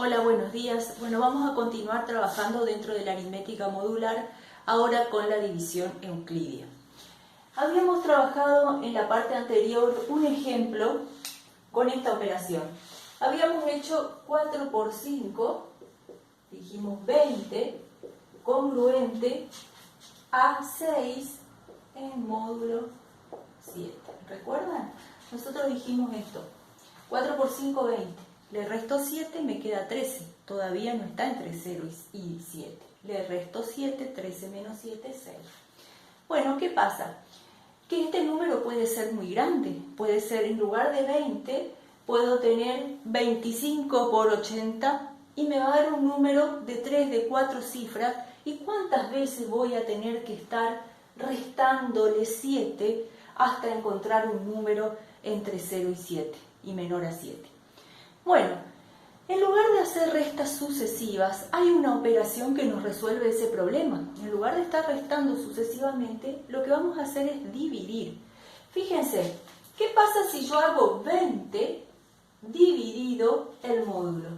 Hola, buenos días. Bueno, vamos a continuar trabajando dentro de la aritmética modular, ahora con la división euclidia. Habíamos trabajado en la parte anterior un ejemplo con esta operación. Habíamos hecho 4 por 5, dijimos 20, congruente a 6 en módulo 7. ¿Recuerdan? Nosotros dijimos esto, 4 por 5, 20. Le resto 7, me queda 13. Todavía no está entre 0 y 7. Le resto 7, 13 menos 7, 6. Bueno, ¿qué pasa? Que este número puede ser muy grande. Puede ser, en lugar de 20, puedo tener 25 por 80 y me va a dar un número de 3, de 4 cifras. ¿Y cuántas veces voy a tener que estar restándole 7 hasta encontrar un número entre 0 y 7 y menor a 7? Bueno, en lugar de hacer restas sucesivas, hay una operación que nos resuelve ese problema. En lugar de estar restando sucesivamente, lo que vamos a hacer es dividir. Fíjense, ¿qué pasa si yo hago 20 dividido el módulo?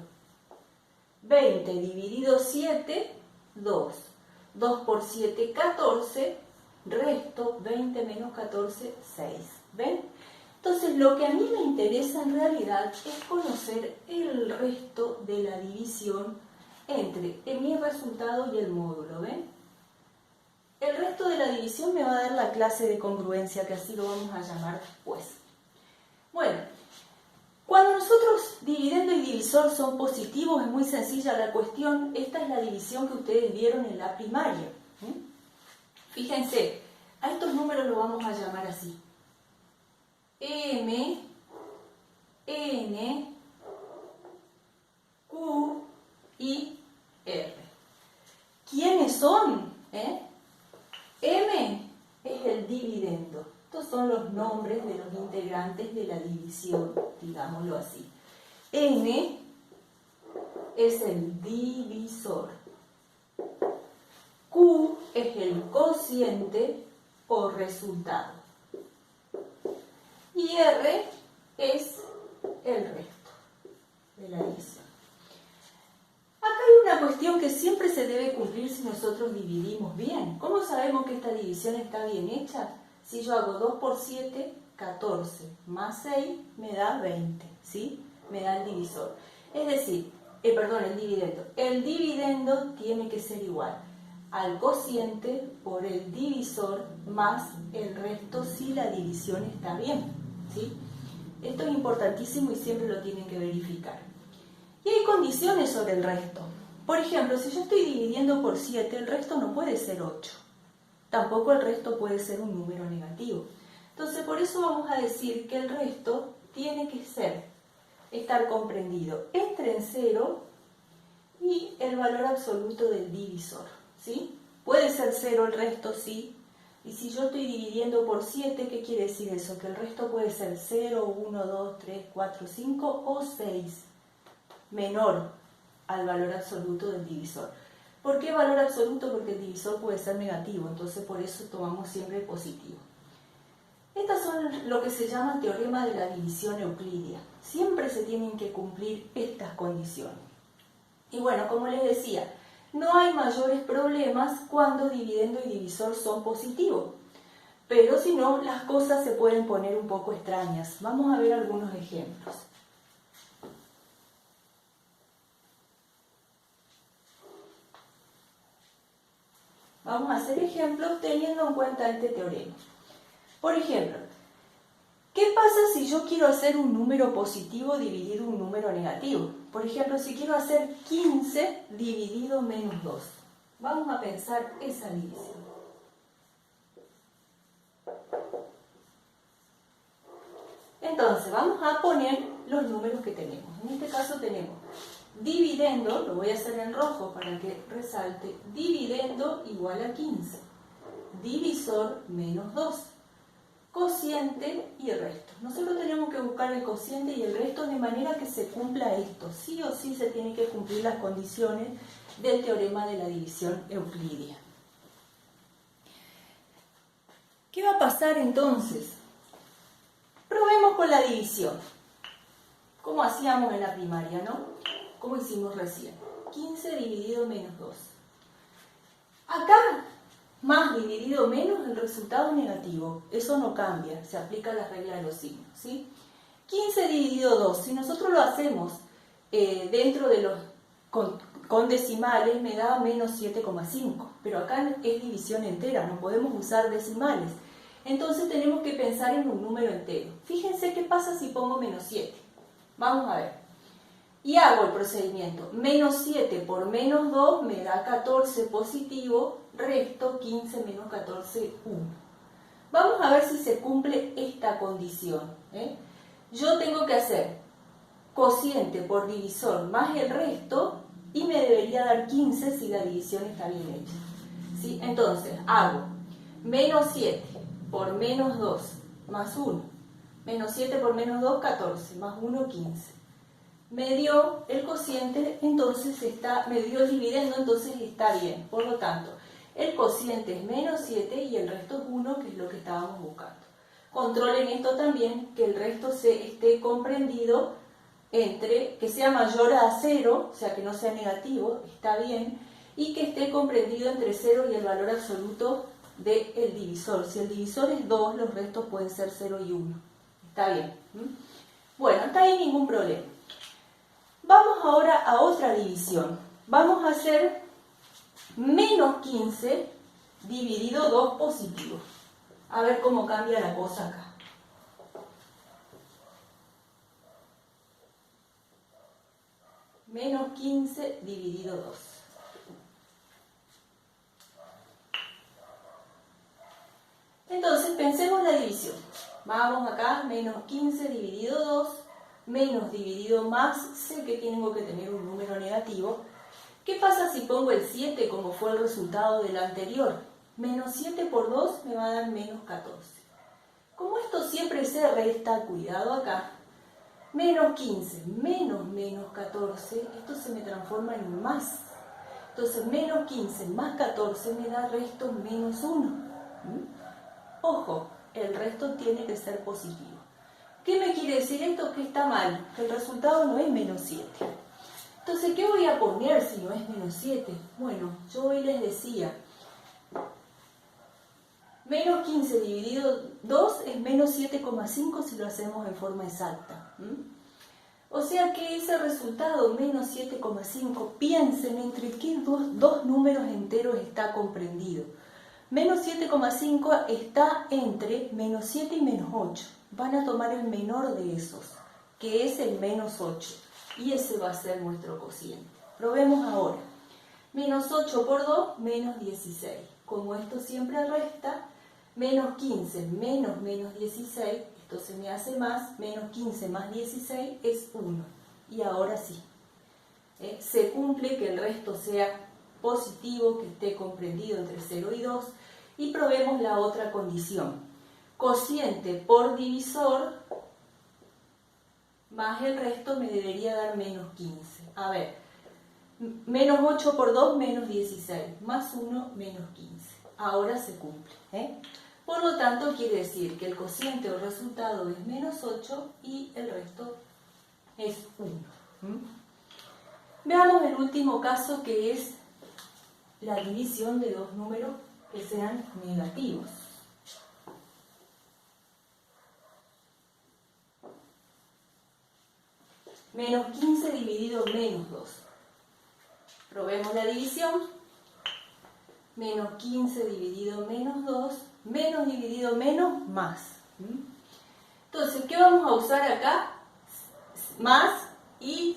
20 dividido 7, 2. 2 por 7, 14. Resto 20 menos 14, 6. ¿Ven? Entonces, lo que a mí me interesa en realidad es conocer el resto de la división entre mi resultado y el módulo, ¿ven? El resto de la división me va a dar la clase de congruencia, que así lo vamos a llamar después. Bueno, cuando nosotros dividendo y divisor son positivos, es muy sencilla la cuestión. Esta es la división que ustedes vieron en la primaria. Fíjense, a estos números los vamos a llamar así. M, N, Q y R. ¿Quiénes son? M es el dividendo. Estos son los nombres de los integrantes de la división, digámoslo así. N es el divisor. Q es el cociente o resultado. Y R es el resto de la división. Acá hay una cuestión que siempre se debe cumplir si nosotros dividimos bien. ¿Cómo sabemos que esta división está bien hecha? Si yo hago 2 por 7, 14, más 6 me da 20, ¿sí? Me da el divisor. Es decir, el dividendo. El dividendo tiene que ser igual al cociente por el divisor más el resto si la división está bien, ¿sí? Esto es importantísimo y siempre lo tienen que verificar. Y hay condiciones sobre el resto. Por ejemplo, si yo estoy dividiendo por 7, el resto no puede ser 8. Tampoco el resto puede ser un número negativo. Entonces, por eso vamos a decir que el resto tiene que estar comprendido entre el 0 y el valor absoluto del divisor, ¿sí? Puede ser 0 el resto, sí. Y si yo estoy dividiendo por 7, ¿qué quiere decir eso? Que el resto puede ser 0, 1, 2, 3, 4, 5 o 6, menor al valor absoluto del divisor. ¿Por qué valor absoluto? Porque el divisor puede ser negativo, entonces por eso tomamos siempre positivo. Estas son lo que se llama teorema de la división euclidia. Siempre se tienen que cumplir estas condiciones. Y bueno, como les decía, no hay mayores problemas cuando dividendo y divisor son positivos. Pero si no, las cosas se pueden poner un poco extrañas. Vamos a ver algunos ejemplos. Vamos a hacer ejemplos teniendo en cuenta este teorema. Por ejemplo, ¿qué pasa si yo quiero hacer un número positivo dividido un número negativo? Por ejemplo, si quiero hacer 15 dividido menos 2. Vamos a pensar esa división. Entonces, vamos a poner los números que tenemos. En este caso tenemos dividendo, lo voy a hacer en rojo para que resalte, dividendo igual a 15. Divisor menos 2. Cociente y el resto. Nosotros tenemos que buscar el cociente y el resto de manera que se cumpla esto. Sí o sí se tienen que cumplir las condiciones del teorema de la división euclidia. ¿Qué va a pasar entonces? Probemos con la división, como hacíamos en la primaria, ¿no? como hicimos recién. 15 dividido menos 2. Acá, más dividido menos, el resultado es negativo. Eso no cambia, se aplica la regla de los signos, ¿sí? 15 dividido 2, si nosotros lo hacemos dentro de los con decimales, me da menos 7,5. Pero acá es división entera, no podemos usar decimales. Entonces tenemos que pensar en un número entero. Fíjense qué pasa si pongo menos 7. Vamos a ver. Y hago el procedimiento. Menos 7 por menos 2 me da 14 positivo, resto 15 menos 14, 1. Vamos a ver si se cumple esta condición. Yo tengo que hacer cociente por divisor más el resto y me debería dar 15 si la división está bien hecha. ¿Sí? Entonces hago menos 7 por menos 2 más 1. Menos 7 por menos 2, 14, más 1, 15. Me dio el cociente, entonces me dio el dividendo, entonces está bien. Por lo tanto, el cociente es menos 7 y el resto es 1, que es lo que estábamos buscando. Controlen esto también, que el resto esté comprendido entre, que sea mayor a 0, o sea que no sea negativo, está bien, y que esté comprendido entre 0 y el valor absoluto del divisor. Si el divisor es 2, los restos pueden ser 0 y 1. Está bien. Bueno, hasta ahí ningún problema. Vamos ahora a otra división. Vamos a hacer menos 15 dividido 2 positivo. A ver cómo cambia la cosa acá. Menos 15 dividido 2. Entonces pensemos la división. Vamos acá, menos 15 dividido 2. Menos dividido más, sé que tengo que tener un número negativo. ¿Qué pasa si pongo el 7 como fue el resultado del anterior? Menos 7 por 2 me va a dar menos 14. Como esto siempre se resta, cuidado acá, menos 15 menos menos 14, esto se me transforma en un más. Entonces menos 15 más 14 me da resto menos 1. Ojo, el resto tiene que ser positivo. ¿Qué me quiere decir esto? Que está mal, que el resultado no es menos 7. Entonces, ¿qué voy a poner si no es menos 7? Bueno, yo hoy les decía, menos 15 dividido 2 es menos 7,5 si lo hacemos en forma exacta. O sea que ese resultado, menos 7,5, piensen entre qué dos números enteros está comprendido. Menos 7,5 está entre menos 7 y menos 8. Van a tomar el menor de esos, que es el menos 8. Y ese va a ser nuestro cociente. Probemos ahora. Menos 8 por 2, menos 16. Como esto siempre resta, menos 15 menos menos 16, esto se me hace más, menos 15 más 16 es 1. Y ahora sí, se cumple que el resto sea positivo, que esté comprendido entre 0 y 2. Y probemos la otra condición. Cociente por divisor más el resto me debería dar menos 15. A ver, menos 8 por 2, menos 16, más 1, menos 15. Ahora se cumple. Por lo tanto, quiere decir que el cociente o resultado es menos 8 y el resto es 1. Veamos el último caso, que es la división de dos números que sean negativos. Menos 15 dividido menos 2. Probemos la división. Menos 15 dividido menos 2, menos dividido menos, más. Entonces, ¿qué vamos a usar acá? Más y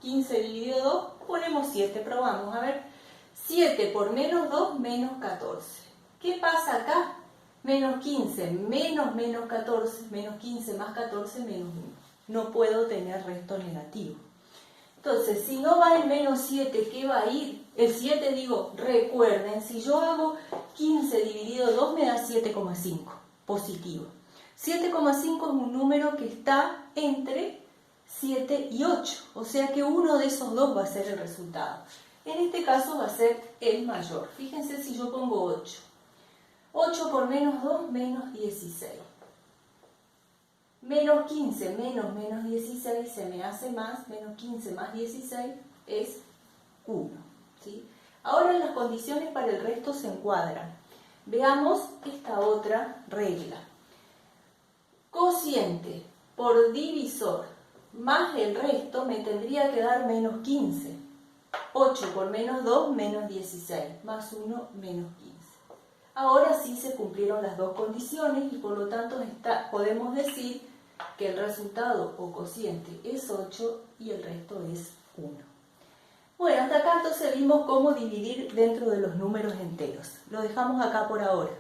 15 dividido 2, ponemos 7, probamos. A ver, 7 por menos 2, menos 14. ¿Qué pasa acá? Menos 15 menos menos 14, menos 15 más 14, menos 1. No puedo tener resto negativo. Entonces, si no va el menos 7, ¿qué va a ir? El 7, digo, recuerden, si yo hago 15 dividido 2 me da 7,5, positivo. 7,5 es un número que está entre 7 y 8, o sea que uno de esos dos va a ser el resultado. En este caso va a ser el mayor. Fíjense si yo pongo 8. 8 por menos 2, menos 16. Menos 15 menos menos 16 se me hace más, menos 15 más 16 es 1. ¿Sí? Ahora las condiciones para el resto se encuadran. Veamos esta otra regla. Cociente por divisor más el resto me tendría que dar menos 15. 8 por menos 2, menos 16, más 1, menos 15. Ahora sí se cumplieron las dos condiciones y por lo tanto podemos decir que el resultado o cociente es 8 y el resto es 1. Bueno, hasta acá entonces vimos cómo dividir dentro de los números enteros. Lo dejamos acá por ahora.